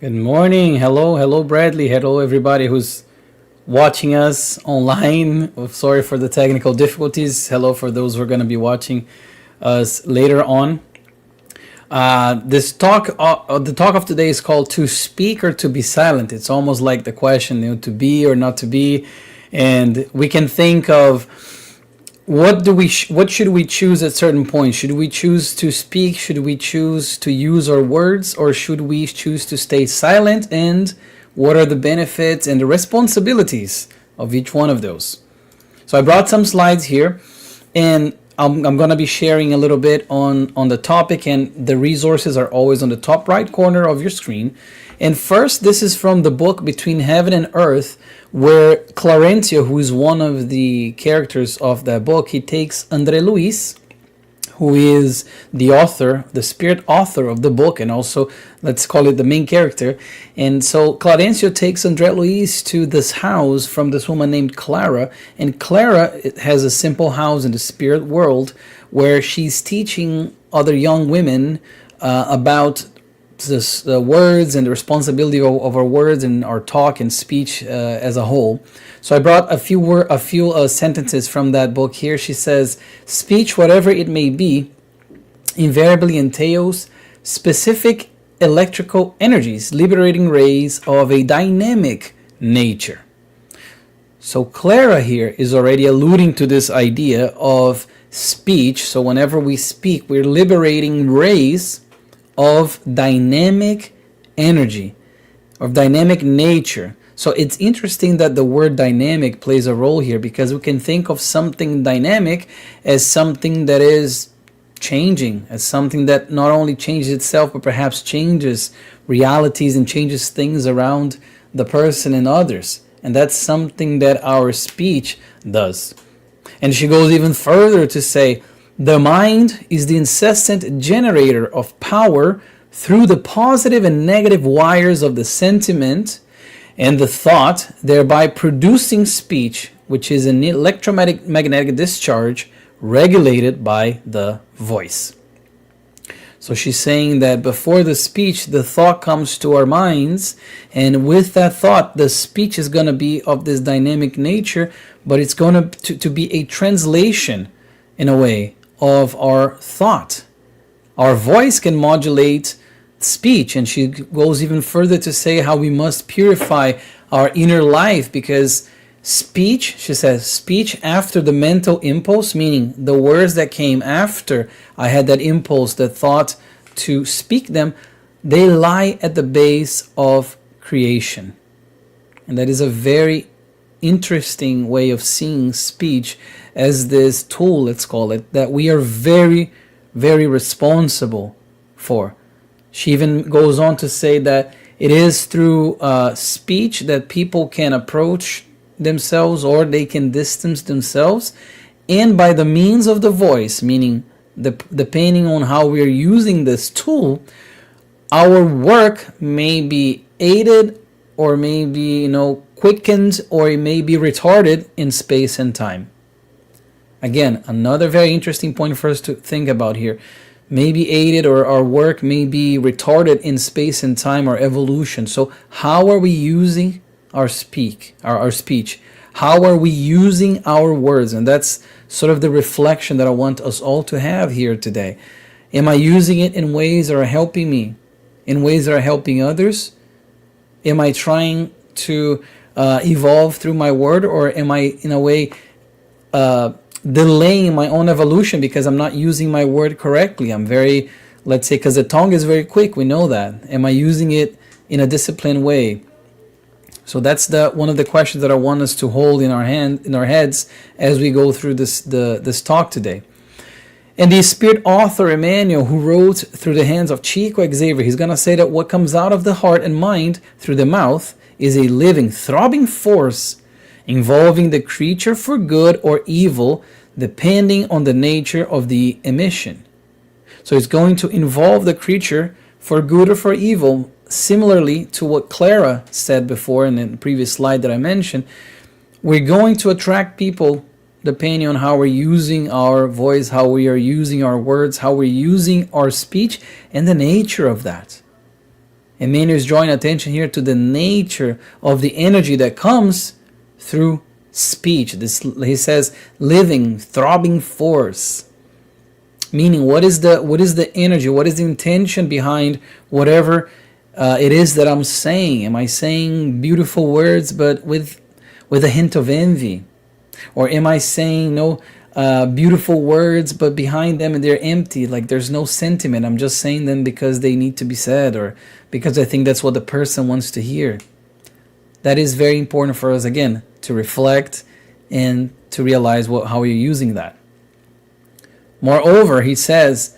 Good morning. Hello, Bradley. Hello, everybody who's watching us online. Sorry for the technical difficulties. Hello for those who are going to be watching us later on. The talk of today is called "To Speak or to Be Silent." It's almost like the question, to be or not to be, and we can think of what should we choose at certain points? Should we choose to speak? Should we choose to use our words, or should we choose to stay silent? And what are the benefits and the responsibilities of each one of those? So I brought some slides here, and I'm going to be sharing a little bit on the topic, and the resources are always on the top right corner of your screen. And first, this is from the book Between Heaven and Earth, where Clarencio, who is one of the characters of that book, he takes André Luis, who is the author, the spirit author of the book, and also, let's call it the main character. And so Clarencio takes André Luis to this house from this woman named Clara, and Clara has a simple house in the spirit world where she's teaching other young women about the words and the responsibility of our words and our talk and speech as a whole. So I brought a few sentences from that book here. She says, "Speech, whatever it may be, invariably entails specific electrical energies, liberating rays of a dynamic nature." So Clara here is already alluding to this idea of speech. So whenever we speak, we're liberating rays of dynamic energy, of dynamic nature. So it's interesting that the word dynamic plays a role here, because we can think of something dynamic as something that is changing, as something that not only changes itself, but perhaps changes realities and changes things around the person and others. And that's something that our speech does. And she goes even further to say, "The mind is the incessant generator of power through the positive and negative wires of the sentiment and the thought, thereby producing speech, which is an electromagnetic discharge regulated by the voice." So she's saying that before the speech, the thought comes to our minds, and with that thought, the speech is going to be of this dynamic nature, but it's going to be a translation, in a way, of our thought. Our voice can modulate speech, and she goes even further to say how we must purify our inner life, because speech, she says, speech after the mental impulse, meaning the words that came after I had that impulse, that thought to speak them, they lie at the base of creation. And that is a very interesting way of seeing speech as this tool, let's call it, that we are very, very responsible for. She even goes on to say that it is through speech that people can approach themselves, or they can distance themselves, and by the means of the voice, meaning depending on how we are using this tool, our work may be aided, or may be quickened, or it may be retarded in space and time. Again, another very interesting point for us to think about here. May be aided, or our work may be retarded in space and time, or evolution. So how are we using our speech? How are we using our words? And that's sort of the reflection that I want us all to have here today. Am I using it in ways that are helping me? In ways that are helping others? Am I trying to evolve through my word, or am I, in a way, delaying my own evolution because I'm not using my word correctly? I'm very, let's say, because the tongue is very quick, we know that. Am I using it in a disciplined way? So that's one of the questions that I want us to hold in our heads as we go through this talk today. And the spirit author Emmanuel, who wrote through the hands of Chico Xavier, he's going to say that what comes out of the heart and mind through the mouth is a living, throbbing force involving the creature for good or evil, depending on the nature of the emission. So it's going to involve the creature for good or for evil, similarly to what Clara said before in the previous slide that I mentioned. We're going to attract people depending on how we're using our voice, how we are using our words, how we're using our speech, and the nature of that. Emmanuel is drawing attention here to the nature of the energy that comes through speech. This, he says, living, throbbing force. Meaning, what is the energy? What is the intention behind whatever it is that I'm saying? Am I saying beautiful words, but with a hint of envy, or am I saying beautiful words, but behind them they're empty, like there's no sentiment? I'm just saying them because they need to be said, or because I think that's what the person wants to hear. That is very important for us, again, to reflect and to realize how you're using that. Moreover, he says,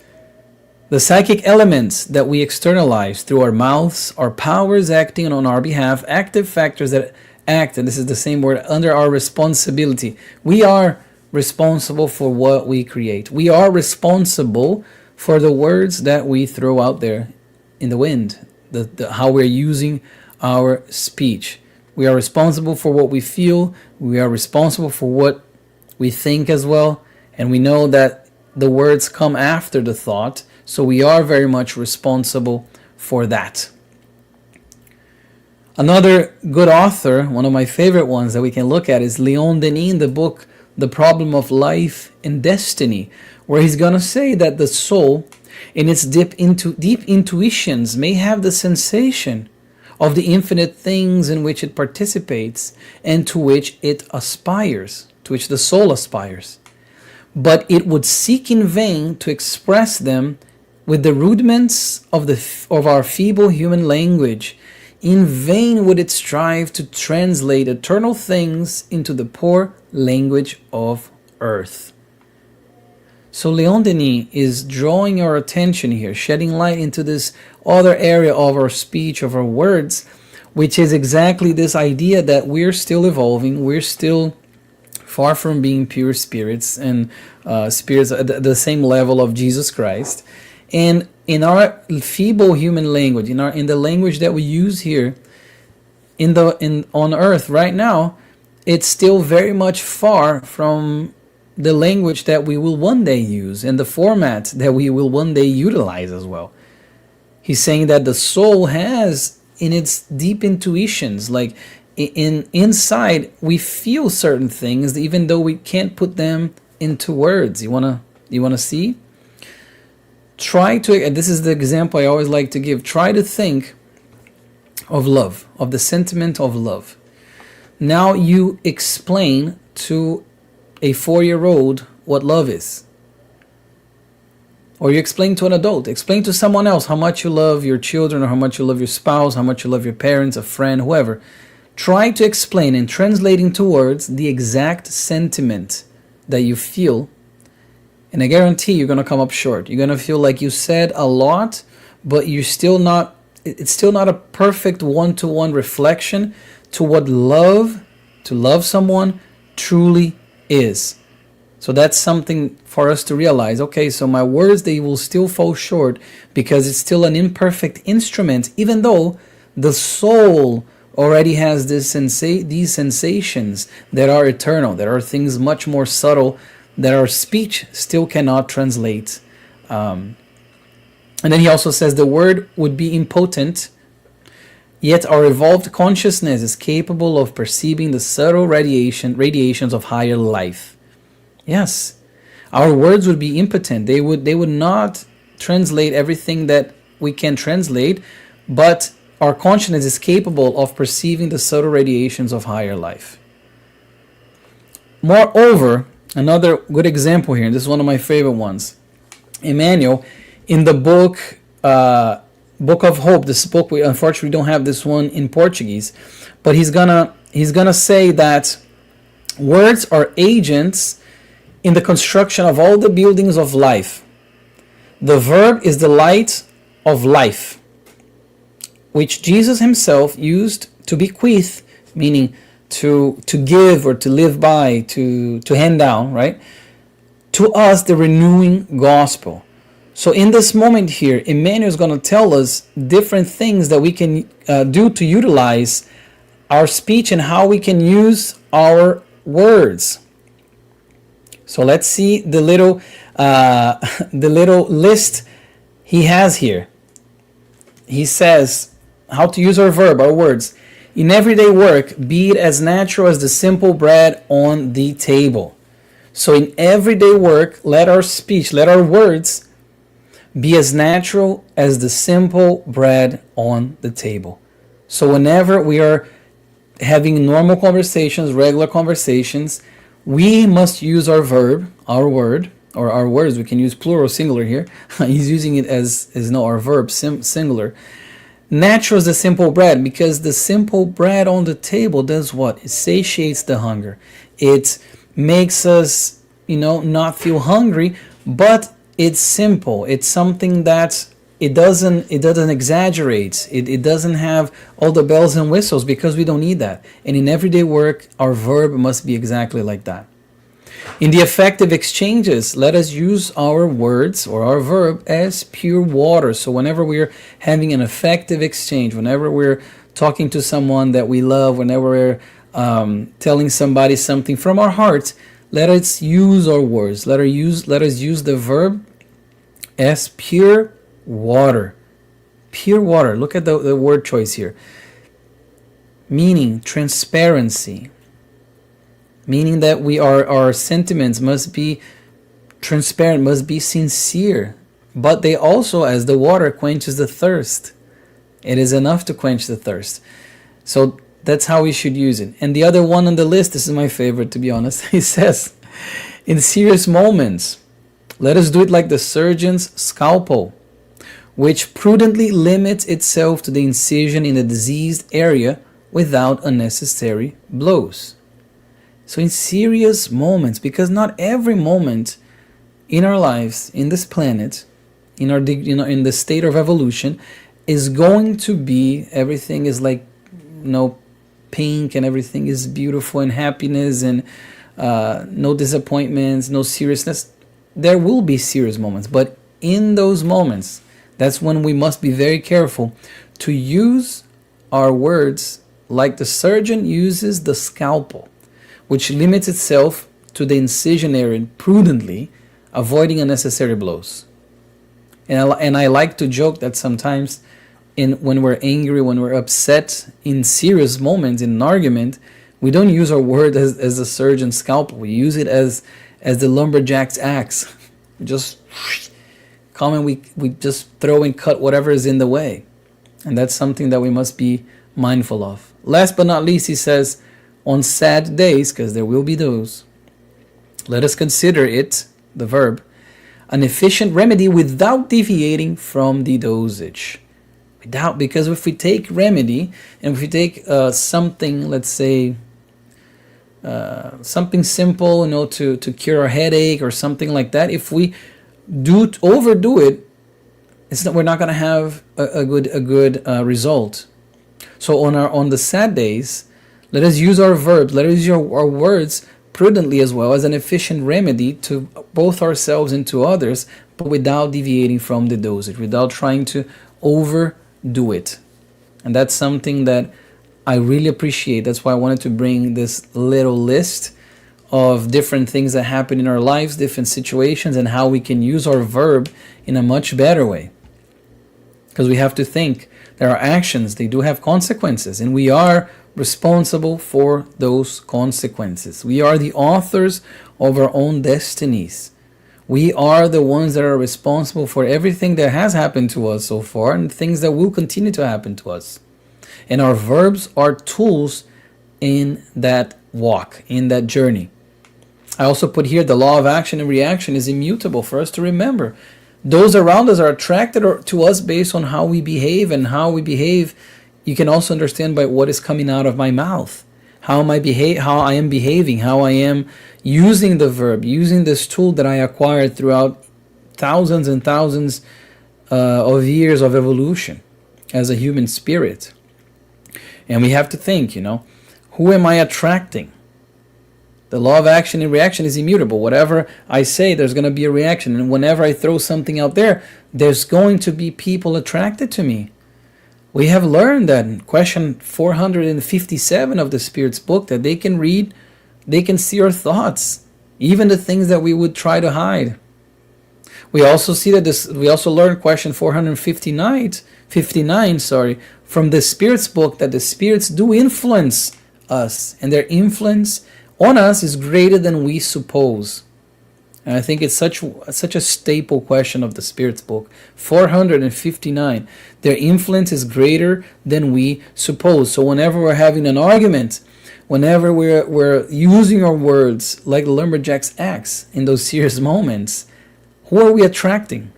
the psychic elements that we externalize through our mouths are powers acting on our behalf, active factors that act, and this is the same word, under our responsibility. We are responsible for what we create. We are responsible for the words that we throw out there in the wind, how we're using our speech. We are responsible for what we feel. We are responsible for what we think as well. And we know that the words come after the thought, so we are very much responsible for that. Another good author, one of my favorite ones that we can look at, is Leon Denis in the book The Problem of Life and Destiny, where he's going to say that the soul, in its deep intuitions, may have the sensation of the infinite things in which it participates and to which it aspires, to which the soul aspires. But it would seek in vain to express them with the rudiments of our feeble human language. In vain would it strive to translate eternal things into the poor language of earth. So Leon Denis is drawing our attention here, shedding light into this other area of our speech, of our words, which is exactly this idea that we're still evolving, we're still far from being pure spirits and spirits at the same level of Jesus Christ. And in our feeble human language, in the language that we use here on earth right now, it's still very much far from the language that we will one day use and the format that we will one day utilize as well. He's saying that the soul has in its deep intuitions, like inside, we feel certain things even though we can't put them into words. You wanna see? Try to, and this is the example I always like to give, try to think of love, of the sentiment of love. Now you explain to a 4-year-old what love is. Or you explain to an adult, explain to someone else how much you love your children, or how much you love your spouse, how much you love your parents, a friend, whoever. Try to explain and translate into words the exact sentiment that you feel, and I guarantee you're going to come up short. You're going to feel like you said a lot, but it's still not a perfect one-to-one reflection to what to love someone truly is. So that's something for us to realize. Okay, so my words, they will still fall short because it's still an imperfect instrument, even though the soul already has these sensations that are eternal, that are things much more subtle that our speech still cannot translate. And then he also says the word would be impotent, yet our evolved consciousness is capable of perceiving the subtle radiations of higher life. Yes, our words would be impotent. They would not translate everything that we can translate, but our consciousness is capable of perceiving the subtle radiations of higher life. Moreover, another good example here, and this is one of my favorite ones. Emmanuel, in the book of Hope, this book, we unfortunately don't have this one in Portuguese, but he's gonna say that words are agents in the construction of all the buildings of life. The verb is the light of life, which Jesus himself used to bequeath, meaning to give or to live by, to hand down, right? To us, the renewing gospel. So in this moment here, Emmanuel is going to tell us different things that we can do to utilize our speech and how we can use our words. So let's see the little list he has here. He says, how to use our verb, our words. In everyday work, be it as natural as the simple bread on the table. So in everyday work, let our speech, let our words be as natural as the simple bread on the table. So whenever we are having normal conversations, regular conversations, we must use our verb, our word, or our words. We can use plural, singular here. He's using it as no, our verb, singular. Natural is the simple bread, because the simple bread on the table does what? It satiates the hunger. It makes us, not feel hungry, but it's simple. It's something that it doesn't exaggerate. It doesn't have all the bells and whistles, because we don't need that. And in everyday work, our verb must be exactly like that. In the effective exchanges, let us use our words or our verb as pure water. So whenever we're having an effective exchange, whenever we're talking to someone that we love, whenever we're telling somebody something from our heart, let us use our words. Let us use the verb as pure water. Pure water. Look at the word choice here. Meaning transparency. Meaning that our sentiments must be transparent, must be sincere. But they also, as the water quenches the thirst. It is enough to quench the thirst. So that's how we should use it. And the other one on the list, this is my favorite, to be honest. He says, in serious moments, let us do it like the surgeon's scalpel, which prudently limits itself to the incision in the diseased area without unnecessary blows. So in serious moments, because not every moment in our lives, in this planet, in the state of evolution, is going to be, everything is like, pink, and everything is beautiful and happiness and no disappointments, no seriousness. There will be serious moments, but in those moments, that's when we must be very careful to use our words like the surgeon uses the scalpel, which limits itself to the incision area prudently, avoiding unnecessary blows. And I like to joke that sometimes when we're angry, when we're upset, in serious moments, in an argument, we don't use our word as the surgeon's scalpel. We use it as the lumberjack's axe. We just come and we just throw and cut whatever is in the way. And that's something that we must be mindful of. Last but not least, he says, on sad days, because there will be those, let us consider it, the verb, an efficient remedy without deviating from the dosage. Because if we take remedy, and if we take something, let's say, something simple, to cure a headache or something like that, if we overdo it, we're not going to have a good result. So on the sad days, let us use our verbs, let us use our words prudently as well as an efficient remedy to both ourselves and to others, but without deviating from the dosage, without trying to overdo it. And that's something that I really appreciate. That's why I wanted to bring this little list of different things that happen in our lives, different situations, and how we can use our verb in a much better way. Because we have to think that our actions, they do have consequences, and we are responsible for those consequences. We are the authors of our own destinies. We are the ones that are responsible for everything that has happened to us so far and things that will continue to happen to us. And our verbs are tools in that walk, in that journey. I also put here the law of action and reaction is immutable for us to remember. Those around us are attracted to us based on how we behave, and how we behave you can also understand by what is coming out of my mouth. How I am behaving, how I am using the verb, using this tool that I acquired throughout thousands and thousands of years of evolution as a human spirit. And we have to think, who am I attracting? The law of action and reaction is immutable. Whatever I say, there's going to be a reaction. And whenever I throw something out there, there's going to be people attracted to me. We have learned that in question 457 of the Spirit's book, that they can read, they can see our thoughts, even the things that we would try to hide. We also see that we also learned question 459 59, sorry, from the Spirit's book, that the spirits do influence us, and their influence on us is greater than we suppose. And I think it's such a staple question of the Spirit's book. 459. Their influence is greater than we suppose. So whenever we're having an argument, whenever we're using our words like the lumberjack's axe in those serious moments, who are we attracting?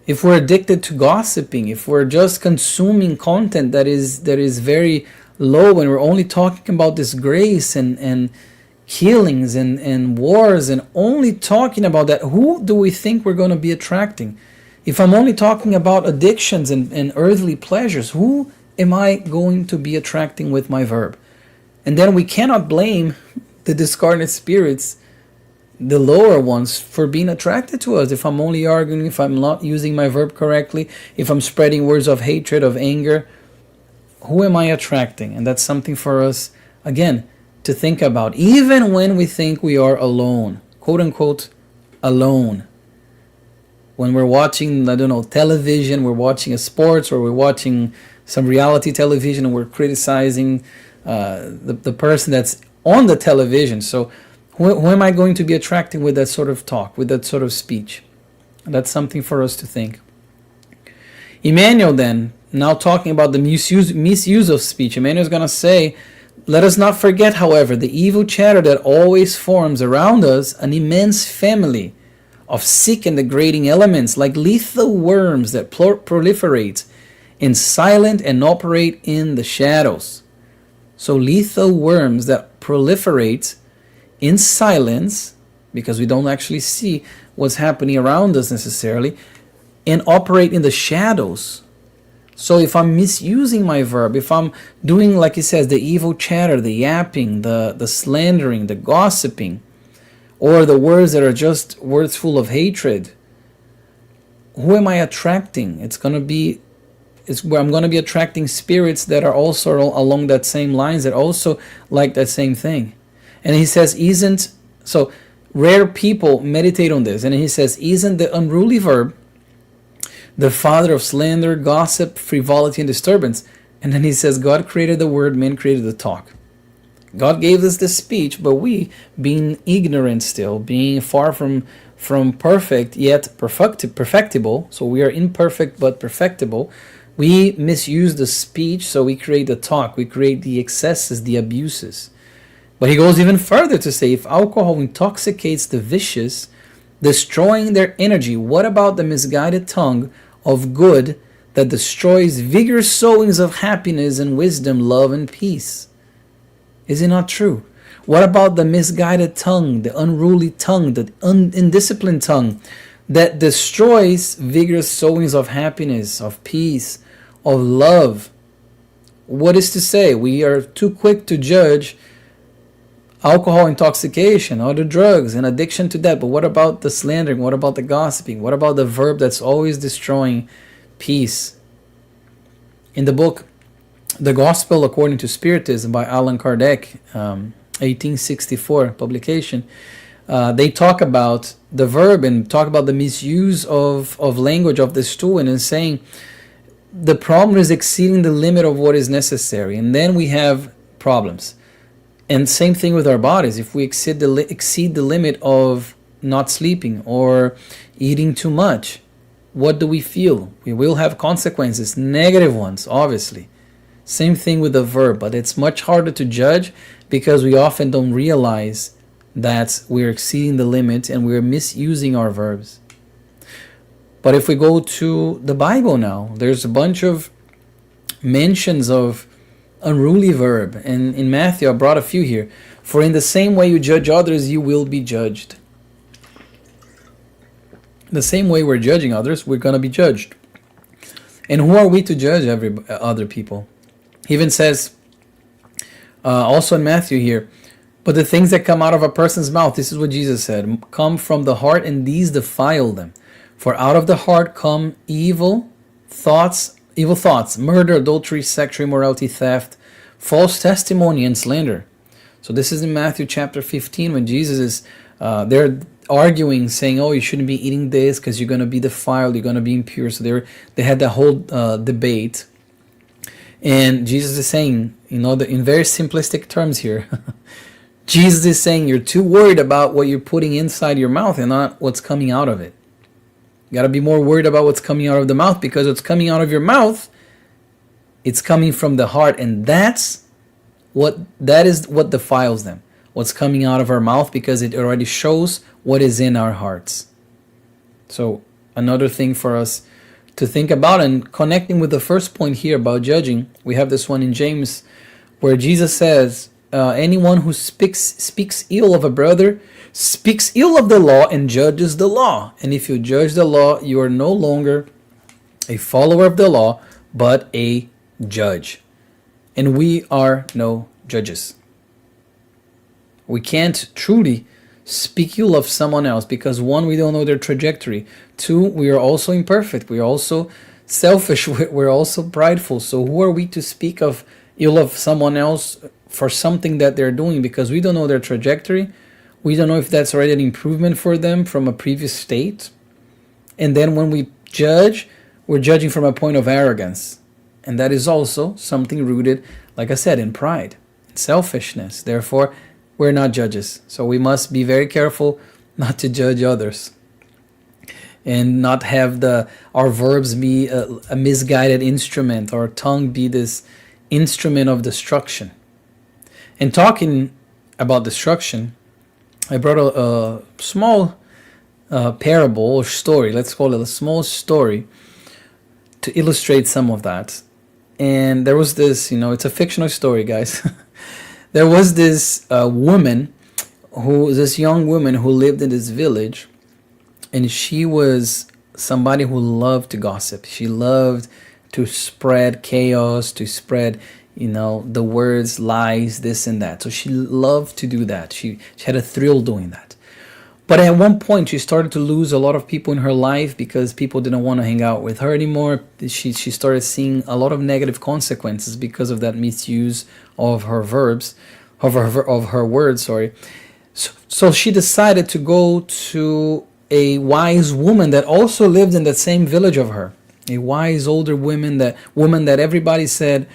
If we're addicted to gossiping, if we're just consuming content that is very low, and we're only talking about this grace and healings and wars, and only talking about that, who do we think we're going to be attracting? If I'm only talking about addictions and earthly pleasures, who am I going to be attracting with my verb? And then we cannot blame the discarnate spirits, the lower ones, for being attracted to us. If I'm only arguing, if I'm not using my verb correctly, if I'm spreading words of hatred, of anger, who am I attracting? And that's something for us, again, to think about, even when we think we are alone, quote unquote alone. When we're watching, I don't know, television, we're watching a sports, or we're watching some reality television, and we're criticizing the person that's on the television. So who am I going to be attracting with that sort of talk, with that sort of speech? And that's something for us to think. Emmanuel then, now talking about the misuse of speech, Emmanuel is going to say, let us not forget, however, the evil chatter that always forms around us an immense family of sick and degrading elements, like lethal worms that proliferate in silent and operate in the shadows. So lethal worms that proliferate in silence, because we don't actually see what's happening around us necessarily, and operate in the shadows. So if I'm misusing my verb, if I'm doing, like he says, the evil chatter, the yapping, the slandering, the gossiping, or the words that are just words full of hatred, who am I attracting? It's where I'm going to be attracting spirits that are also along that same lines, that also like that same thing. And he says, so rare people meditate on this, and he says, isn't the unruly verb the father of slander, gossip, frivolity, and disturbance? And then he says, God created the word, man created the talk. God gave us the speech, but we, being ignorant still, being far from perfect, yet perfectible, so we are imperfect but perfectible, we misuse the speech, so we create the talk, we create the excesses, the abuses. But he goes even further to say, if alcohol intoxicates the vicious, destroying their energy, what about the misguided tongue of good that destroys vigorous sowings of happiness and wisdom, love and peace? Is it not true? What about the misguided tongue, the unruly tongue, the indisciplined tongue that destroys vigorous sowings of happiness, of peace, of love? What is to say? We are too quick to judge alcohol intoxication, other drugs, and addiction to that. But what about the slandering? What about the gossiping? What about the verb that's always destroying peace? In the book The Gospel According to Spiritism by Allan Kardec, 1864 publication, they talk about the verb and talk about the misuse of language of this tool, and in saying the problem is exceeding the limit of what is necessary, and then we have problems. And same thing with our bodies. If we exceed the limit of not sleeping or eating too much, what do we feel? We will have consequences, negative ones, obviously. Same thing with the verb, but it's much harder to judge because we often don't realize that we're exceeding the limit and we're misusing our verbs. But if we go to the Bible now, there's a bunch of mentions of unruly verb, and in Matthew I brought a few here. For in the same way you judge others, you will be judged. The same way we're judging others, we're going to be judged. And who are we to judge other people? He even says, also in Matthew here, but the things that come out of a person's mouth, this is what Jesus said, come from the heart, and these defile them. For out of the heart come evil thoughts, murder, adultery, sexual immorality, theft, false testimony, and slander. So this is in Matthew chapter 15 when Jesus is, they're arguing, saying, "Oh, you shouldn't be eating this because you're going to be defiled, you're going to be impure." So they had that whole debate, and Jesus is saying, in very simplistic terms here, Jesus is saying you're too worried about what you're putting inside your mouth and not what's coming out of it. You got to be more worried about what's coming out of the mouth, because what's coming out of your mouth, it's coming from the heart, and that is what defiles them. What's coming out of our mouth, because it already shows what is in our hearts. So another thing for us to think about, and connecting with the first point here about judging, we have this one in James where Jesus says, anyone who speaks ill of a brother speaks ill of the law and judges the law. And if you judge the law, you are no longer a follower of the law, but a judge. And we are no judges. We can't truly speak ill of someone else because, one, we don't know their trajectory. Two, we are also imperfect. We are also selfish. We're also prideful. So who are we to speak of ill of someone else for something that they're doing, because we don't know their trajectory? We don't know if that's already an improvement for them from a previous state. And then when we judge, we're judging from a point of arrogance. And that is also something rooted, like I said, in pride, selfishness. Therefore, we're not judges. So we must be very careful not to judge others and not have our verbs be a misguided instrument, our tongue be this instrument of destruction. And talking about destruction, I brought a small parable or story, let's call it a small story, to illustrate some of that. And there was this, it's a fictional story, guys. There was this this young woman who lived in this village, and she was somebody who loved to gossip. She loved to spread chaos, to spread, the words, lies, this and that. So she loved to do that. She had a thrill doing that. But at one point, she started to lose a lot of people in her life because people didn't want to hang out with her anymore. She started seeing a lot of negative consequences because of that misuse of her verbs, of her words. Sorry. So she decided to go to a wise woman that also lived in the same village of her. A wise older woman that everybody said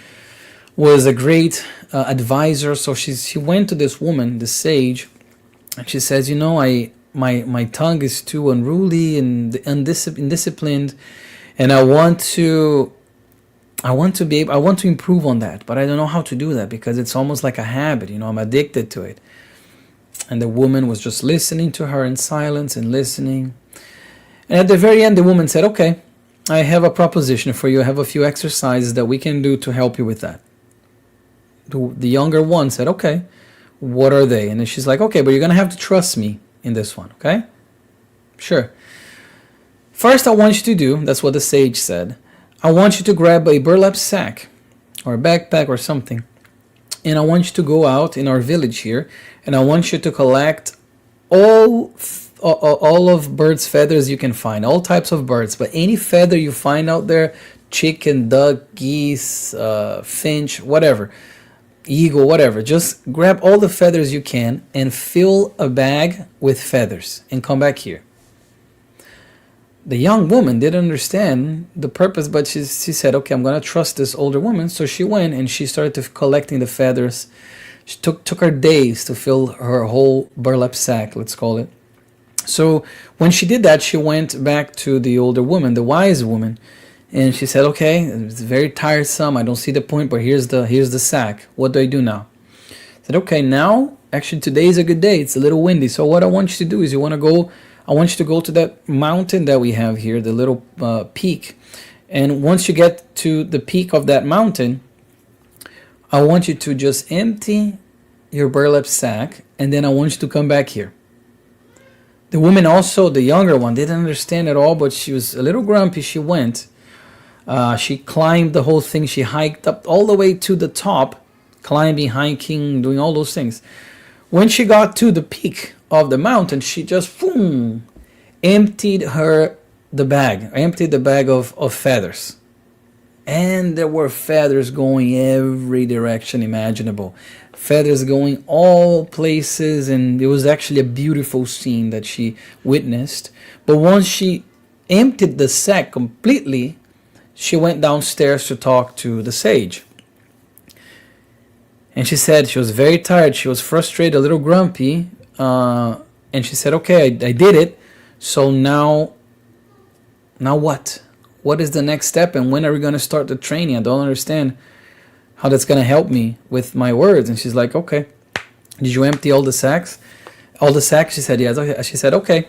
was a great advisor. So she went to this woman, the sage, and she says, my tongue is too unruly and indisciplined, and I want to improve on that, but I don't know how to do that because it's almost like a habit. I'm addicted to it. And the woman was just listening to her in silence and listening. And at the very end, the woman said, "Okay, I have a proposition for you. I have a few exercises that we can do to help you with that." The younger one said, "Okay, what are they?" And then she's like, "Okay, but you're going to have to trust me in this one, okay?" "Sure. First, I want you to do," that's what the sage said, "I want you to grab a burlap sack or a backpack or something, and I want you to go out in our village here, and I want you to collect all of birds' feathers you can find, all types of birds, but any feather you find out there, chicken, duck, geese, finch, whatever, eagle, whatever, just grab all the feathers you can and fill a bag with feathers and come back here." The young woman didn't understand the purpose, but she said, "Okay, I'm going to trust this older woman." So she went and she started collecting the feathers. She took her days to fill her whole burlap sack, let's call it. So when she did that, she went back to the older woman, the wise woman, and she said, "Okay, it's very tiresome. I don't see the point, but here's the sack. What do I do now?" I said, "Okay, now, actually today is a good day. It's a little windy. So what I want you to do is I want you to go to that mountain that we have here, the little peak. And once you get to the peak of that mountain, I want you to just empty your burlap sack, and then I want you to come back here." The woman also, the younger one, didn't understand at all, but she was a little grumpy. She went. She climbed the whole thing. She hiked up all the way to the top, climbing, hiking, doing all those things. When she got to the peak of the mountain, she just emptied the bag of feathers. And there were feathers going every direction imaginable. Feathers going all places, and it was actually a beautiful scene that she witnessed. But once she emptied the sack completely, she went downstairs to talk to the sage. And she said she was very tired, she was frustrated, a little grumpy, and she said, okay, I did it, so now what? What is the next step, and when are we going to start the training? I don't understand how that's going to help me with my words. And she's like, okay, did you empty all the sacks? All the sacks? She said, yes. She said, okay,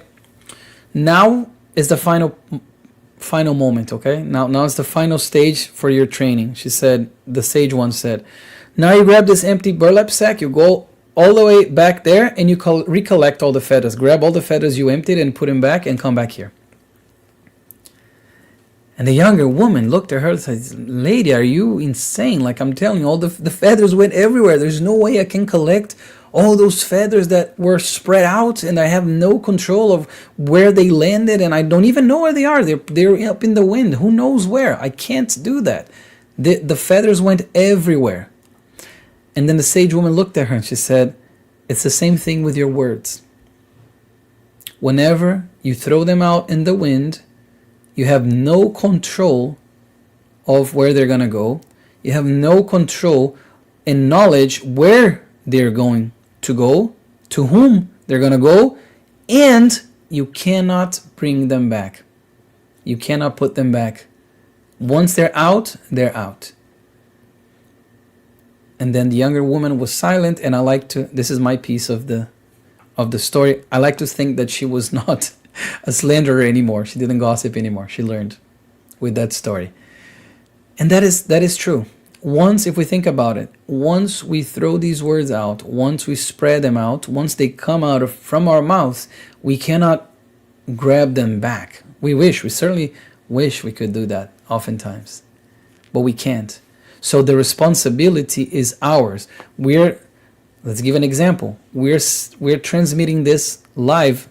now is the final moment, okay? Now is the final stage for your training. She said, the sage once said, now you grab this empty burlap sack, you go all the way back there, and you recollect all the feathers. Grab all the feathers you emptied and put them back, and come back here. And the younger woman looked at her and said, lady, are you insane? Like, I'm telling you, all the feathers went everywhere. There's no way I can collect all those feathers that were spread out, and I have no control of where they landed, and I don't even know where they are. They're up in the wind. Who knows where? I can't do that. The feathers went everywhere. And then the sage woman looked at her and she said, it's the same thing with your words. Whenever you throw them out in the wind, you have no control of where they're going to go. You have no control and knowledge where they're going to go, to whom they're going to go, and you cannot bring them back. You cannot put them back. Once they're out, they're out. And then the younger woman was silent, and this is my piece of the story. I like to think that she was not a slanderer anymore. She didn't gossip anymore. She learned with that story. And that is true. Once, if we think about it, once we throw these words out, once we spread them out, once they come out from our mouths, we cannot grab them back. We certainly wish we could do that oftentimes, but we can't. So the responsibility is ours. Let's give an example. We're transmitting this live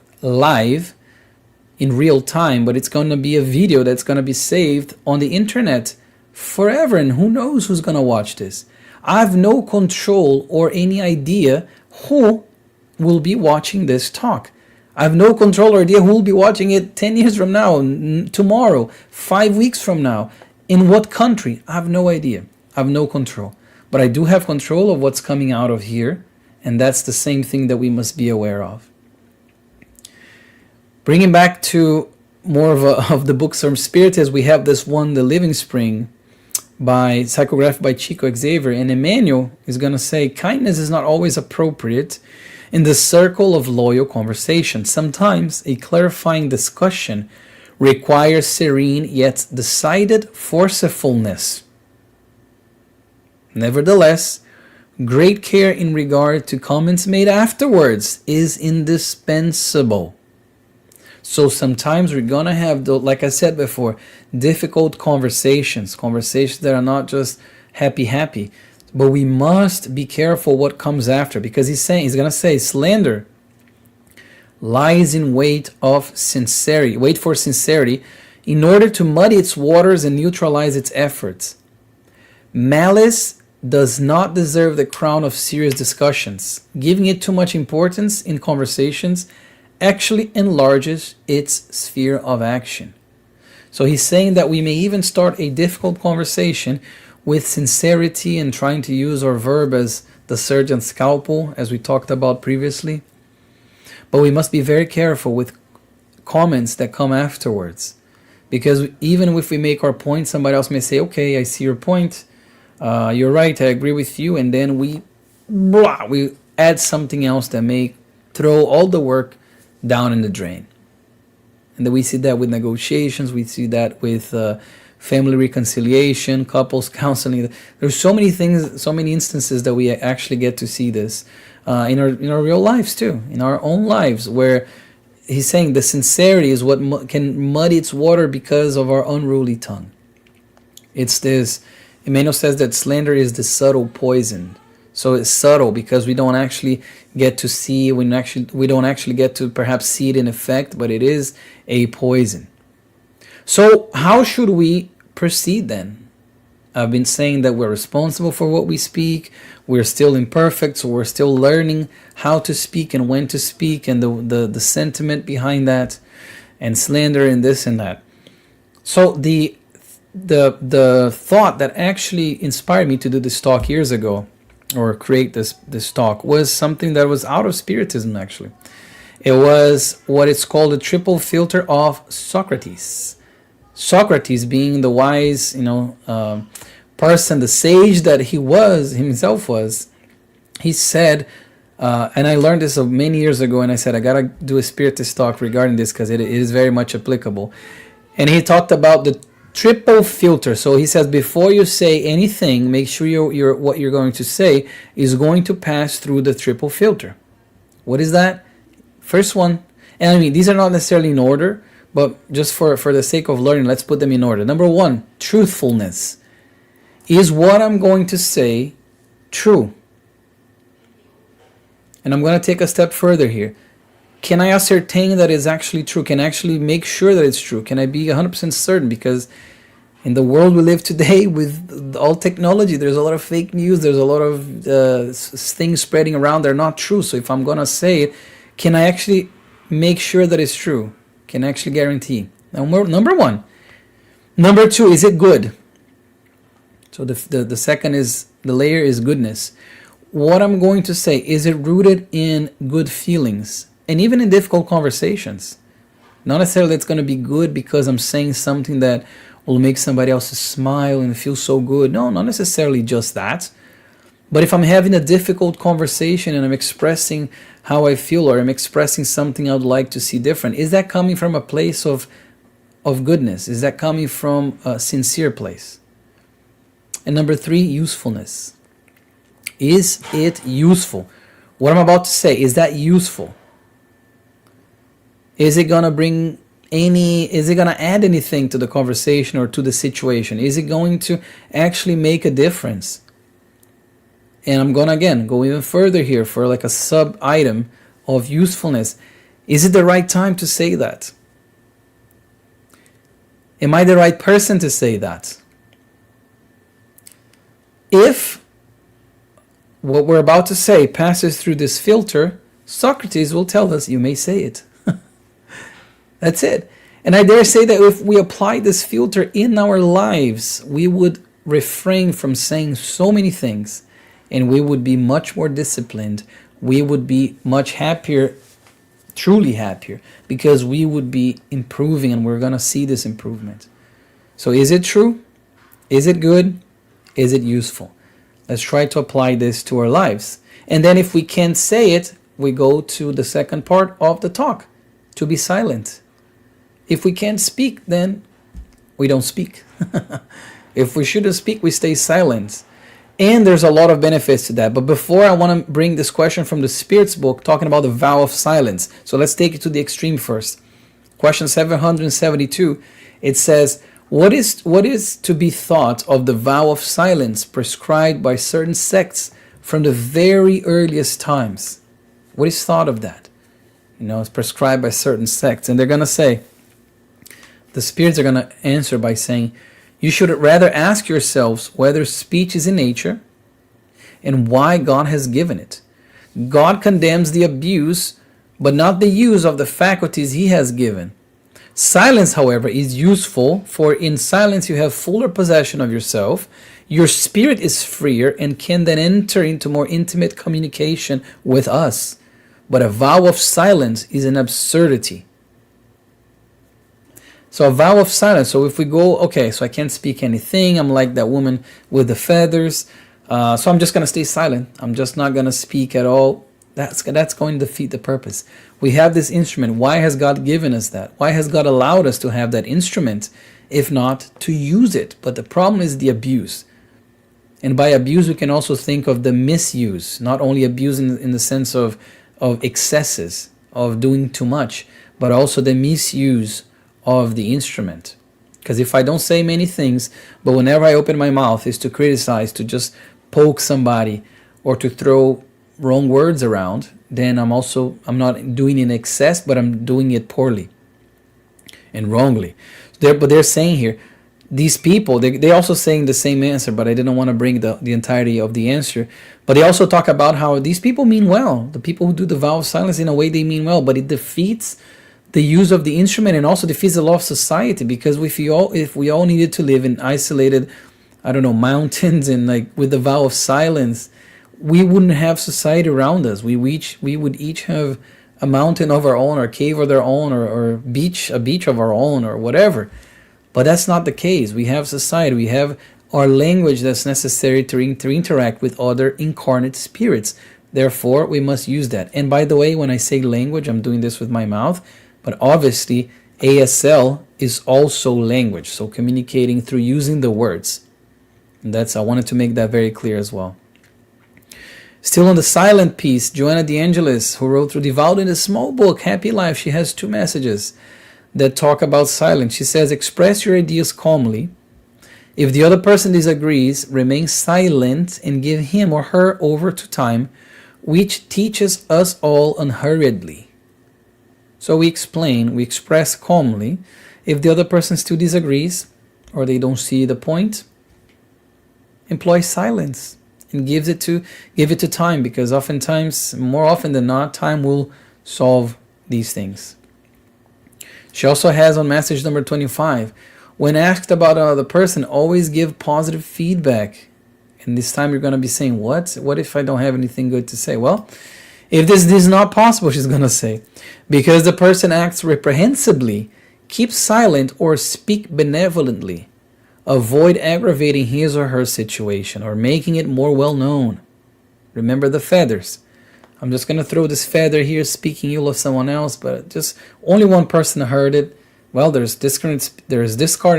in real time, but it's going to be a video that's going to be saved on the internet forever, and who knows who's going to watch this. I have no control or any idea who will be watching this talk. I have no control or idea who will be watching it 10 years from now, tomorrow, 5 weeks from now, in what country. I have no idea. I have no control. But I do have control of what's coming out of here, and that's the same thing that we must be aware of. Bringing back to more of the books from Spiritist, we have this one, The Living Spring, psychographed by Chico Xavier, and Emmanuel is going to say, kindness is not always appropriate in the circle of loyal conversation. Sometimes a clarifying discussion requires serene yet decided forcefulness. Nevertheless, great care in regard to comments made afterwards is indispensable. So sometimes we're going to have, like I said before, difficult conversations that are not just happy, but we must be careful what comes after, because he's going to say slander lies in wait for sincerity in order to muddy its waters and neutralize its efforts. Malice does not deserve the crown of serious discussions. Giving it too much importance in conversations actually enlarges its sphere of action. So he's saying that we may even start a difficult conversation with sincerity and trying to use our verb as the surgeon's scalpel, as we talked about previously. But we must be very careful with comments that come afterwards. Because even if we make our point, somebody else may say, okay, I see your point. You're right, I agree with you. And then we add something else that may throw all the work down in the drain. And then we see that with negotiations, we see that with family reconciliation, couples counseling. There's so many things, so many instances that we actually get to see this in our real lives too, in our own lives, where he's saying the sincerity is what can muddy its water because of our unruly tongue. It's this, Emmanuel says that slander is the subtle poison. So it's subtle because we don't actually get to see, we don't actually get to perhaps see it in effect, but it is a poison. So how should we proceed then? I've been saying that we're responsible for what we speak. We're still imperfect, so we're still learning how to speak and when to speak, and the sentiment behind that, and slander and this and that. So the thought that actually inspired me to do this talk years ago, or create this talk, was something that was out of Spiritism. Actually, it was what it's called the triple filter of Socrates. Socrates, being the wise, person, the sage that he himself was, he said, and I learned this many years ago, and I said I gotta do a Spiritist talk regarding this because it is very much applicable. And he talked about the triple filter. So he says, before you say anything, make sure what you're going to say is going to pass through the triple filter. What is that? First one, and I mean, these are not necessarily in order, but just for the sake of learning, let's put them in order. Number one, truthfulness. Is what I'm going to say true? And I'm going to take a step further here. Can I ascertain that it's actually true? Can I actually make sure that it's true? Can I be 100% certain? Because in the world we live today, with all technology, there's a lot of fake news. There's a lot of things spreading around that are not true. So if I'm going to say it, can I actually make sure that it's true? Can actually guarantee. Number one. Number two, is it good? So the second is, the layer is goodness. What I'm going to say, is it rooted in good feelings? And even in difficult conversations. Not necessarily it's going to be good because I'm saying something that will make somebody else smile and feel so good. No, not necessarily just that. But if I'm having a difficult conversation and I'm expressing how I feel, or I'm expressing something I would like to see different, is that coming from a place of goodness? Is that coming from a sincere place? And number three, usefulness. Is it useful? What I'm about to say, is that useful? Is it going to add anything to the conversation or to the situation? Is it going to actually make a difference? And I'm going to, again, go even further here for like a sub-item of usefulness. Is it the right time to say that? Am I the right person to say that? If what we're about to say passes through this filter, Socrates will tell us, you may say it. That's it. And I dare say that if we apply this filter in our lives, we would refrain from saying so many things, and we would be much more disciplined. We would be much happier, truly happier, because we would be improving, and we're going to see this improvement. So is it true? Is it good? Is it useful? Let's try to apply this to our lives. And then if we can't say it, we go to the second part of the talk, to be silent. If we can't speak, then we don't speak. If we shouldn't speak, we stay silent. And there's a lot of benefits to that. But before, I want to bring this question from the Spirit's book, talking about the vow of silence. So let's take it to the extreme first. Question 772, it says, What is to be thought of the vow of silence prescribed by certain sects from the very earliest times? What is thought of that? It's prescribed by certain sects. And they're going to say, the spirits are going to answer by saying, you should rather ask yourselves whether speech is in nature and why God has given it. God condemns the abuse, but not the use of the faculties he has given. Silence, however, is useful, for in silence you have fuller possession of yourself. Your spirit is freer and can then enter into more intimate communication with us. But a vow of silence is an absurdity. So a vow of silence. So if we go, okay, so I can't speak anything. I'm like that woman with the feathers. So I'm just going to stay silent. I'm just not going to speak at all. That's going to defeat the purpose. We have this instrument. Why has God given us that? Why has God allowed us to have that instrument, if not to use it? But the problem is the abuse. And by abuse, we can also think of the misuse. Not only abuse in the sense of excesses, of doing too much, but also the misuse of the instrument. Because if I don't say many things, but whenever I open my mouth is to criticize, to just poke somebody, or to throw wrong words around, then I'm not doing it in excess, but I'm doing it poorly and wrongly. But they're saying here, these people, they also saying the same answer, but I didn't want to bring the entirety of the answer. But they also talk about how these people mean well. The people who do the vow of silence, in a way, they mean well, but it defeats the use of the instrument and also defeats the law of society, because if we all needed to live in isolated, I don't know, mountains and like with the vow of silence, we wouldn't have society around us. We would each have a mountain of our own, or a cave of their own, or a beach of our own, or whatever. But that's not the case. We have society. We have our language that's necessary to interact with other incarnate spirits. Therefore, we must use that. And by the way, when I say language, I'm doing this with my mouth, but obviously ASL is also language, so communicating through using the words. And I wanted to make that very clear as well. Still on the silent piece, Joanna De Angelis, who wrote through Devout in a small book, Happy Life, she has 2 messages that talk about silence. She says, express your ideas calmly. If the other person disagrees, remain silent and give him or her over to time, which teaches us all unhurriedly. So we express calmly. If the other person still disagrees, or they don't see the point, employ silence and give it to time, because oftentimes, more often than not, time will solve these things. She also has on message number 25, when asked about another person, always give positive feedback. And this time you're going to be saying, what? What if I don't have anything good to say? Well, if this is not possible, she's going to say, because the person acts reprehensibly, keep silent or speak benevolently. Avoid aggravating his or her situation or making it more well known. Remember the feathers. I'm just going to throw this feather here, speaking ill of someone else, but just only one person heard it. Well, there's discarded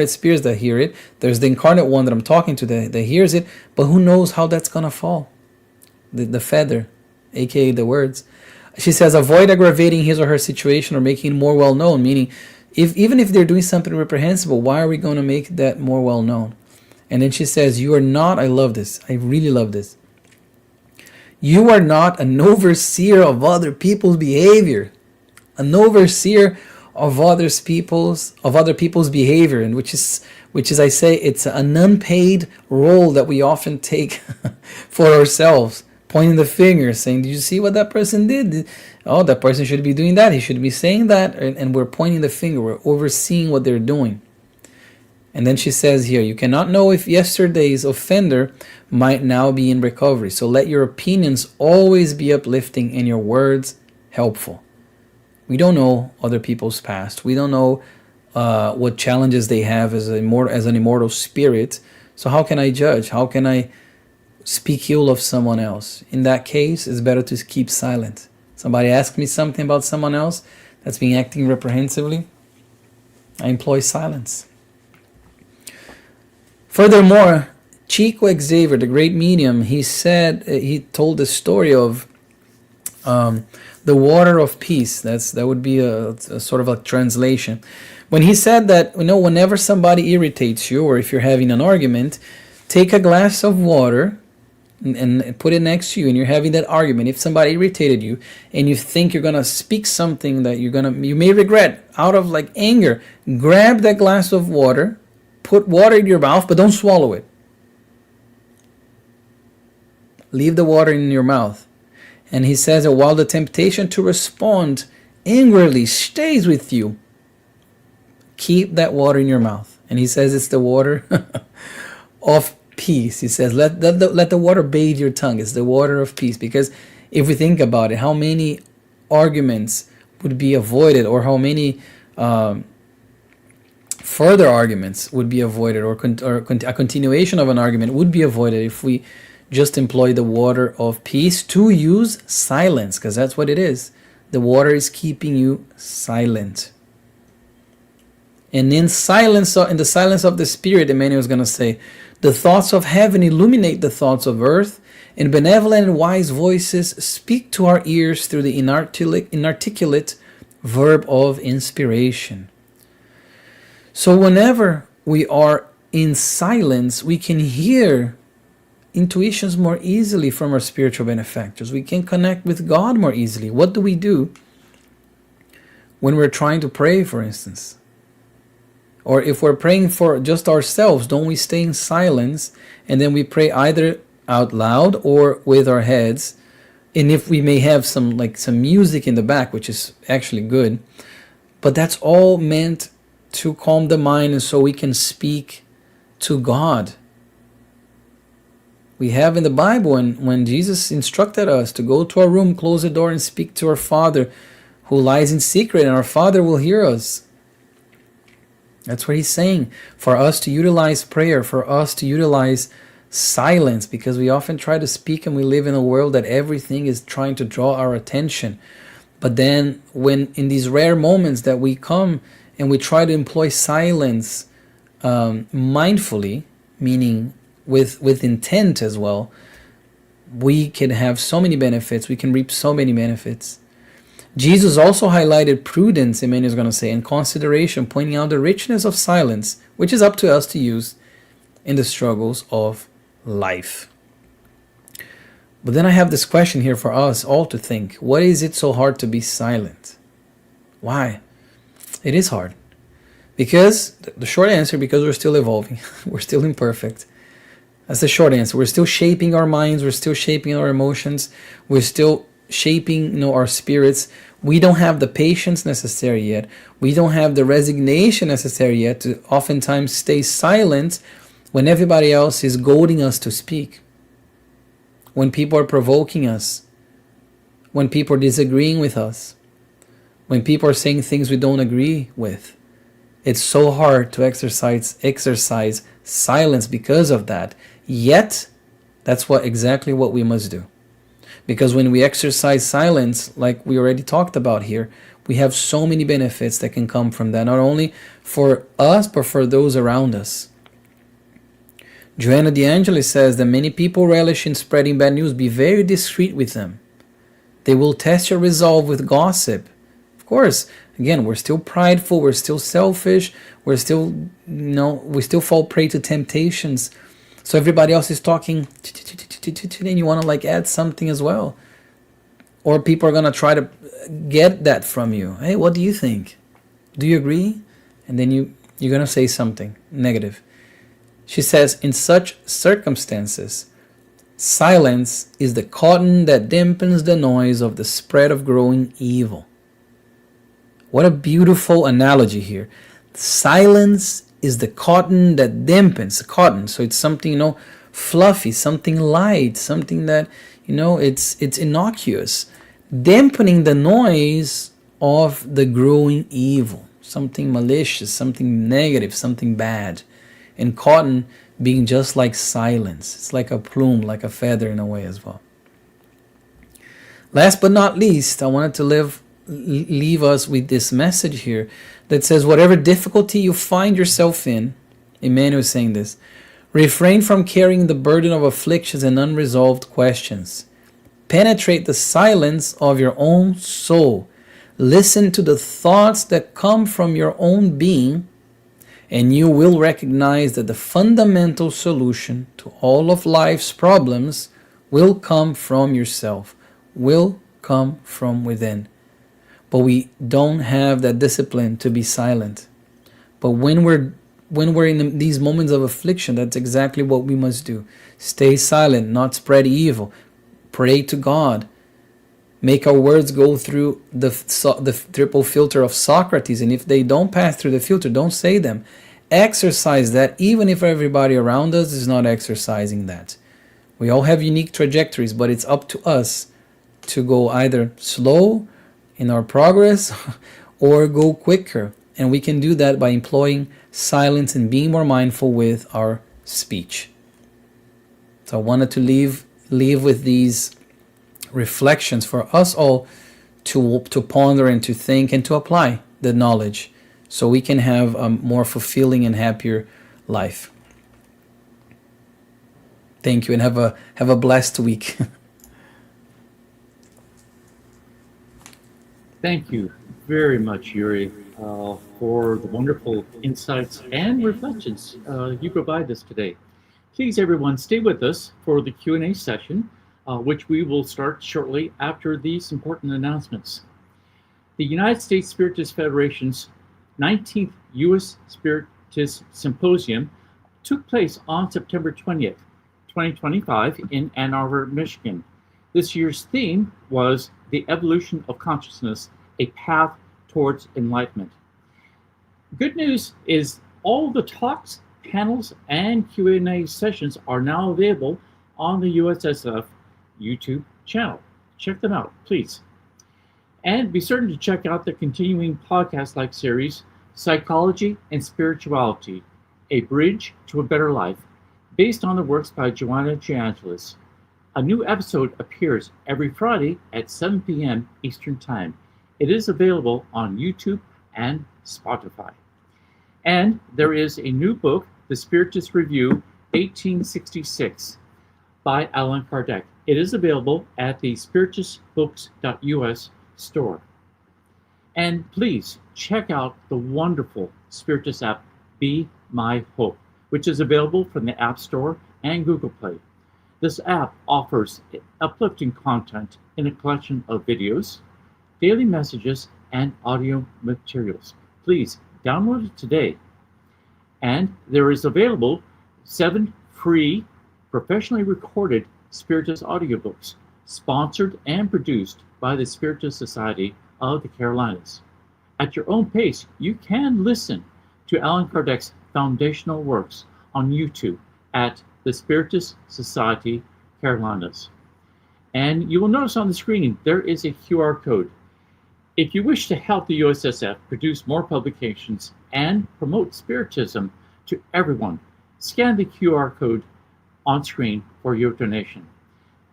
spirits that hear it. There's the incarnate one that I'm talking to that hears it, but who knows how that's going to fall? The feather, aka the words. She says, avoid aggravating his or her situation or making it more well known, meaning even if they're doing something reprehensible, why are we going to make that more well known? And then she says, you are not, I love this, I really love this. You are not an overseer of other people's behavior. An overseer of other people's behavior, and which is I say it's an unpaid role that we often take for ourselves, pointing the finger, saying, "Did you see what that person did? Oh, that person should be doing that. He should be saying that," and we're pointing the finger. We're overseeing what they're doing. And then she says here, you cannot know if yesterday's offender might now be in recovery. So let your opinions always be uplifting and your words helpful. We don't know other people's past. We don't know what challenges they have as an immortal spirit. So how can I judge? How can I speak ill of someone else? In that case, it's better to keep silent. Somebody asks me something about someone else that's been acting reprehensibly, I employ silence. Furthermore, Chico Xavier, the great medium, he told the story of the water of peace. That would be a sort of a translation. When he said that, whenever somebody irritates you, or if you're having an argument, take a glass of water and put it next to you, and you're having that argument. If somebody irritated you and you think you're gonna speak something that you may regret out of like anger, grab that glass of water, put water in your mouth, but don't swallow it. Leave the water in your mouth. And he says that while the temptation to respond angrily stays with you, keep that water in your mouth. And he says it's the water of peace. He says let the water bathe your tongue. It's the water of peace. Because if we think about it, how many arguments would be avoided, or how many further arguments would be avoided, or a continuation of an argument would be avoided if we just employ the water of peace to use silence, because that's what it is. The water is keeping you silent. And in the silence of the spirit, Emmanuel is going to say, the thoughts of heaven illuminate the thoughts of earth, and benevolent and wise voices speak to our ears through the inarticulate verb of inspiration. So whenever we are in silence, we can hear intuitions more easily from our spiritual benefactors. We can connect with God more easily. What do we do when we're trying to pray, for instance? Or if we're praying for just ourselves, don't we stay in silence and then we pray either out loud or with our heads? And if we may have some music in the back, which is actually good, but that's all meant to calm the mind and so we can speak to God. We have in the Bible when Jesus instructed us to go to our room, close the door, and speak to our Father who lies in secret, and our Father will hear us. That's what he's saying. For us to utilize prayer, for us to utilize silence, because we often try to speak and we live in a world that everything is trying to draw our attention. But then when in these rare moments that we come and we try to employ silence mindfully, meaning with intent as well, we can have so many benefits. We can reap so many benefits. Jesus also highlighted prudence, Emmanuel is going to say, and consideration, pointing out the richness of silence, which is up to us to use in the struggles of life. But then I have this question here for us all to think. What is it so hard to be silent? Why? It is hard. Because, the short answer, because we're still evolving. We're still imperfect. That's the short answer. We're still shaping our minds. We're still shaping our emotions. We're still shaping, our spirits. We don't have the patience necessary yet. We don't have the resignation necessary yet to oftentimes stay silent when everybody else is goading us to speak. When people are provoking us. When people are disagreeing with us. When people are saying things we don't agree with. It's so hard to exercise silence because of that. Yet, that's exactly what we must do. Because when we exercise silence, like we already talked about here, we have so many benefits that can come from that, not only for us, but for those around us. Joanna DeAngelis says that many people relish in spreading bad news. Be very discreet with them. They will test your resolve with gossip. Of course, again, we're still prideful, we're still selfish, we still fall prey to temptations. So everybody else is talking, and you want to add something as well. Or people are going to try to get that from you. Hey, what do you think? Do you agree? And then you're going to say something negative. She says, in such circumstances, silence is the cotton that dampens the noise of the spread of growing evil. What a beautiful analogy here. Silence is the cotton that dampens the cotton. So it's something, fluffy, something light, something that, it's innocuous. Dampening the noise of the growing evil. Something malicious, something negative, something bad. And cotton being just like silence. It's like a plume, like a feather in a way as well. Last but not least, I wanted to leave us with this message here that says, whatever difficulty you find yourself in, Emmanuel is saying this, refrain from carrying the burden of afflictions and unresolved questions. Penetrate the silence of your own soul. Listen to the thoughts that come from your own being, and you will recognize that the fundamental solution to all of life's problems will come from yourself, will come from within. But we don't have that discipline to be silent. But when we're in these moments of affliction, that's exactly what we must do. Stay silent, not spread evil. Pray to God. Make our words go through the triple filter of Socrates, and if they don't pass through the filter, don't say them. Exercise that, even if everybody around us is not exercising that. We all have unique trajectories, but it's up to us to go either slow in our progress or go quicker. And we can do that by employing silence and being more mindful with our speech. So I wanted to leave with these reflections for us all to ponder and to think and to apply the knowledge so we can have a more fulfilling and happier life. Thank you, and have a blessed week. Thank you very much, Yuri, for the wonderful insights and reflections you provide us today. Please, everyone, stay with us for the Q&A session, which we will start shortly after these important announcements. The United States Spiritist Federation's 19th U.S. Spirit Spiritist Symposium took place on September 20th, 2025 in Ann Arbor, Michigan. This year's theme was The Evolution of Consciousness, a Path Towards Enlightenment. Good news is all the talks, panels, and Q&A sessions are now available on the USSF YouTube channel. Check them out, please. And be certain to check out the continuing podcast-like series, Psychology and Spirituality, A Bridge to a Better Life, based on the works by Joanna Giangelis. A new episode appears every Friday at 7 p.m. Eastern Time. It is available on YouTube and Spotify. And there is a new book, The Spiritist Review, 1866, by Allan Kardec. It is available at the spiritistbooks.us store. And please check out the wonderful Spiritist app, Be My Hope, which is available from the App Store and Google Play. This app offers uplifting content in a collection of videos, daily messages, and audio materials. Please download it today. And there is available 7 free, professionally recorded Spiritist audiobooks, sponsored and produced by the Spiritist Society of the Carolinas. At your own pace, you can listen to Allan Kardec's foundational works on YouTube at the Spiritist Society Carolinas. And you will notice on the screen there is a QR code. If you wish to help the USSF produce more publications and promote Spiritism to everyone, scan the QR code on screen for your donation.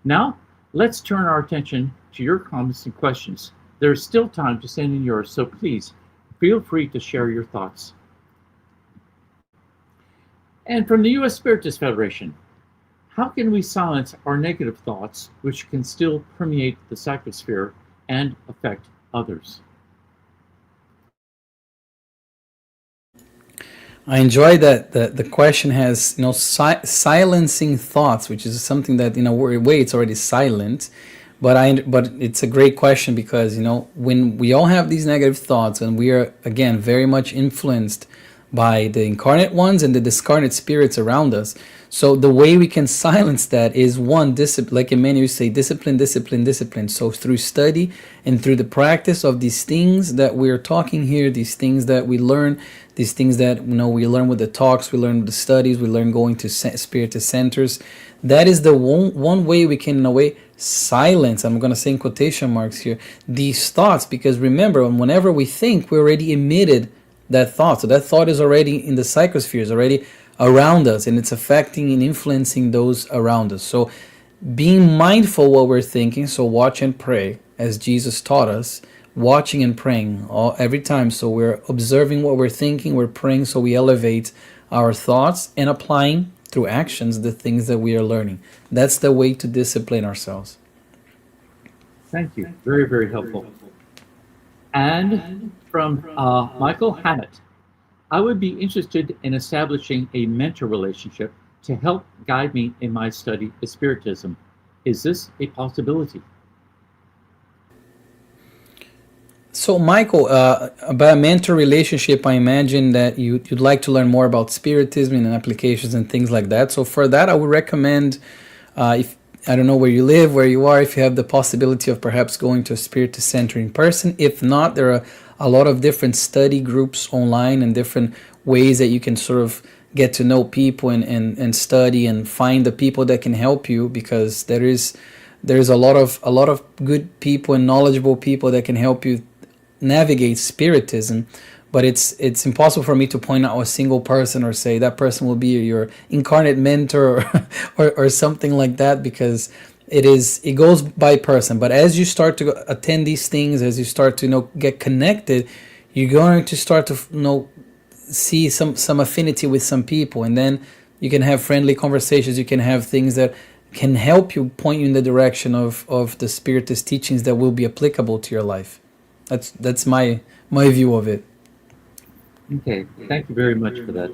Now, let's turn our attention to your comments and questions. There's still time to send in yours, so please feel free to share your thoughts. And from the U.S. Spiritist Federation, how can we silence our negative thoughts which can still permeate the psychosphere and affect others? I enjoy that the question has, silencing thoughts, which is something that in a way it's already silent, but it's a great question because when we all have these negative thoughts and we are again very much influenced by the incarnate ones and the discarnate spirits around us. So the way we can silence that is one, discipline, like Emmanuel say, discipline, discipline, discipline. So through study and through the practice of these things that we're talking here, these things that we learn, these things that we learn with the talks, we learn with the studies, we learn going to Spiritist centers. That is the one way we can, in a way, silence, I'm going to say in quotation marks here, these thoughts. Because remember, whenever we think, we already emitted that thought. So that thought is already in the psychosphere, is already around us, and it's affecting and influencing those around us. So being mindful what we're thinking, so watch and pray, as Jesus taught us, watching and praying every time. So we're observing what we're thinking, we're praying, so we elevate our thoughts and applying through actions the things that we are learning. That's the way to discipline ourselves. Thank you. Very, very helpful. And from Michael Hammett, I would be interested in establishing a mentor relationship to help guide me in my study of Spiritism. Is this a possibility? So Michael, about a mentor relationship, I imagine that you'd like to learn more about Spiritism and applications and things like that. So for that, I would recommend, if I don't know where you live, where you are, if you have the possibility of perhaps going to a Spiritist center in person. If not, there are a lot of different study groups online and different ways that you can sort of get to know people and study and find the people that can help you, because there's a lot of good people and knowledgeable people that can help you navigate Spiritism. But it's impossible for me to point out a single person or say that person will be your incarnate mentor or something like that, because it goes by person. But as you start to attend these things, as you start to get connected, you're going to start to see some affinity with some people, and then you can have friendly conversations. You can have things that can help you, point you in the direction of the Spiritist teachings that will be applicable to your life. That's my view of it. Okay, thank you very much for that.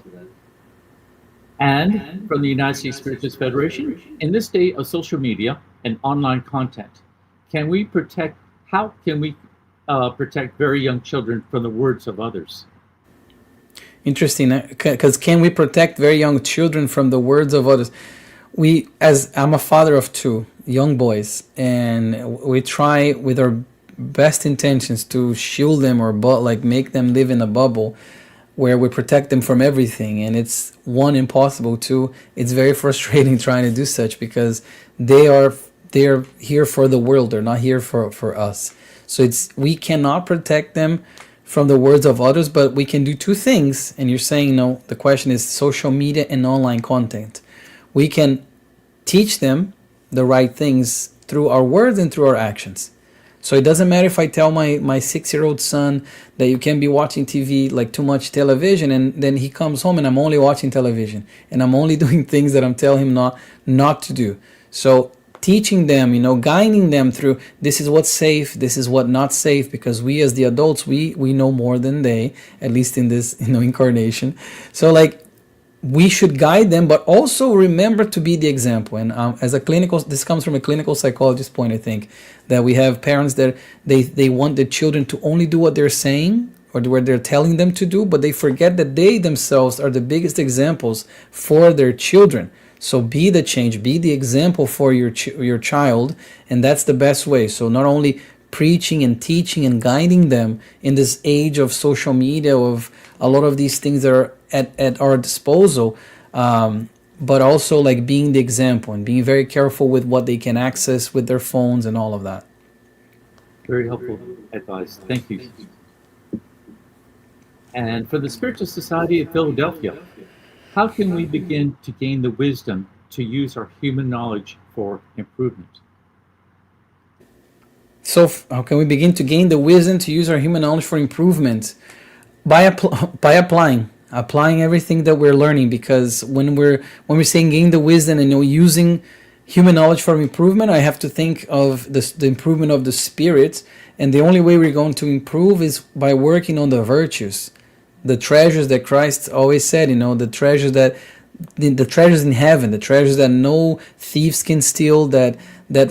And from the United States Spiritist Federation, in this day of social media and online content, how can we protect very young children from the words of others? Interesting, because can we protect very young children from the words of others? We, as I'm a father of two young boys, and we try with our best intentions to shield them or like make them live in a bubble where we protect them from everything, and it's one, impossible. Two, it's very frustrating trying to do such because they are here for the world. They're not here for us. So it's, we cannot protect them from the words of others, but we can do two things. And you're saying, no, the question is social media and online content. We can teach them the right things through our words and through our actions. So it doesn't matter if I tell my 6-year-old son that you can't be watching TV, like too much television, and then he comes home and I'm only watching television and I'm only doing things that I'm telling him not to do. So teaching them, guiding them through, this is what's safe, this is what not safe, because we as the adults, we know more than they, at least in this incarnation. So like, we should guide them, but also remember to be the example. And as a clinical, this comes from a clinical psychologist point, I think, that we have parents that they want the children to only do what they're saying or what they're telling them to do, but they forget that they themselves are the biggest examples for their children. So be the change, be the example for your child, and that's the best way. So not only preaching and teaching and guiding them in this age of social media, of a lot of these things that are at our disposal, but also like being the example and being very careful with what they can access with their phones and all of that. Very helpful advice. Thank you. And for the Spiritual Society of Philadelphia, how can we begin to gain the wisdom to use our human knowledge for improvement? So how can we begin to gain the wisdom to use our human knowledge for improvement? By applying everything that we're learning, because when we're saying gain the wisdom and using human knowledge for improvement, I have to think of the improvement of the spirit, and the only way we're going to improve is by working on the virtues, the treasures that Christ always said, the treasures the treasures in heaven, the treasures that no thieves can steal, that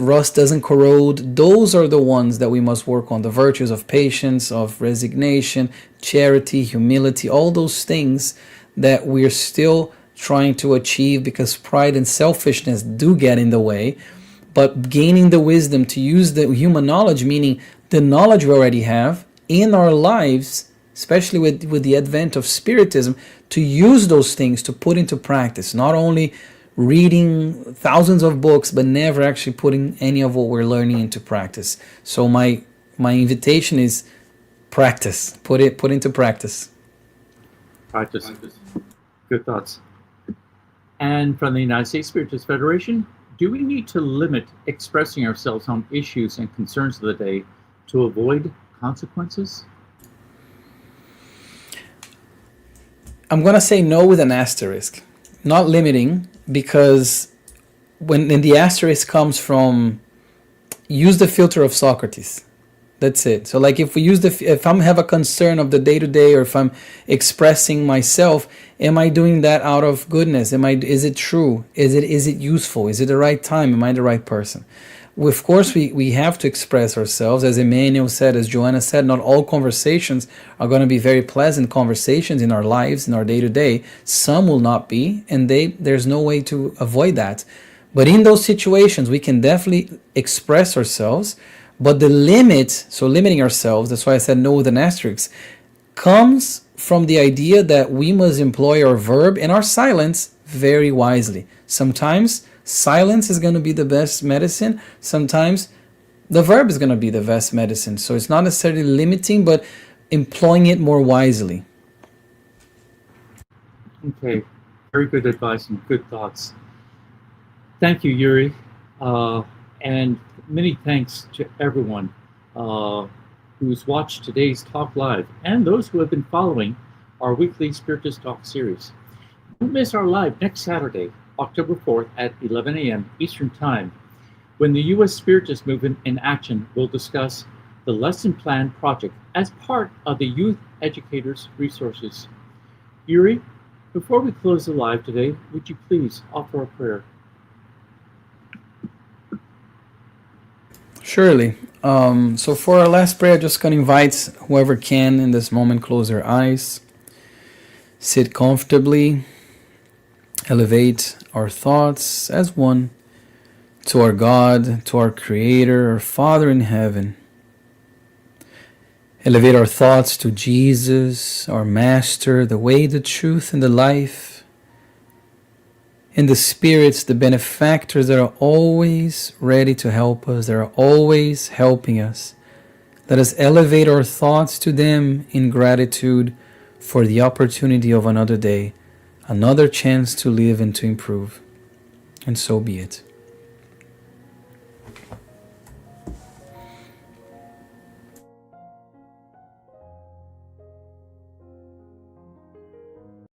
rust doesn't corrode. Those are the ones that we must work on. The virtues of patience, of resignation, charity, humility, all those things that we're still trying to achieve because pride and selfishness do get in the way. But gaining the wisdom to use the human knowledge, meaning the knowledge we already have in our lives, especially with the advent of Spiritism, to use those things to put into practice, not only reading thousands of books, but never actually putting any of what we're learning into practice. So my invitation is practice. Put into practice. Practice. Good thoughts. And from the United States Spiritist Federation, do we need to limit expressing ourselves on issues and concerns of the day to avoid consequences? I'm going to say no with an asterisk. Not limiting, because when the asterisk comes from, use the filter of Socrates. That's it. So like if I have a concern of the day to day, or if I'm expressing myself, am I doing that out of goodness? Is it true? Is it useful? Is it the right time? Am I the right person? Of course, we have to express ourselves. As Emmanuel said, as Joanna said, not all conversations are going to be very pleasant conversations in our lives, in our day-to-day. Some will not be, and there's no way to avoid that. But in those situations, we can definitely express ourselves. But the limit, so limiting ourselves, that's why I said no with an asterisk, comes from the idea that we must employ our verb and our silence very wisely. Sometimes silence is going to be the best medicine. Sometimes the verb is going to be the best medicine. So it's not necessarily limiting, but employing it more wisely. Okay, very good advice and good thoughts. Thank you, Yuri. And many thanks to everyone who's watched today's talk live and those who have been following our weekly Spiritist Talk series. Don't miss our live next Saturday, October 4th at 11 a.m. Eastern Time, when the U.S. Spiritist Movement in Action will discuss the Lesson Plan Project as part of the Youth Educators Resources. Yuri, before we close the live today, would you please offer a prayer? Surely. So for our last prayer, just going to invite whoever can in this moment, close their eyes. sit comfortably, elevate our thoughts as one to our God, to our Creator, our Father in heaven. Elevate our thoughts to Jesus, our Master, the way, the truth, and the life, and the spirits, the benefactors that are always ready to help us, that are always helping us. Let us elevate our thoughts to them in gratitude for the opportunity of another day, another chance to live and to improve. And so be it.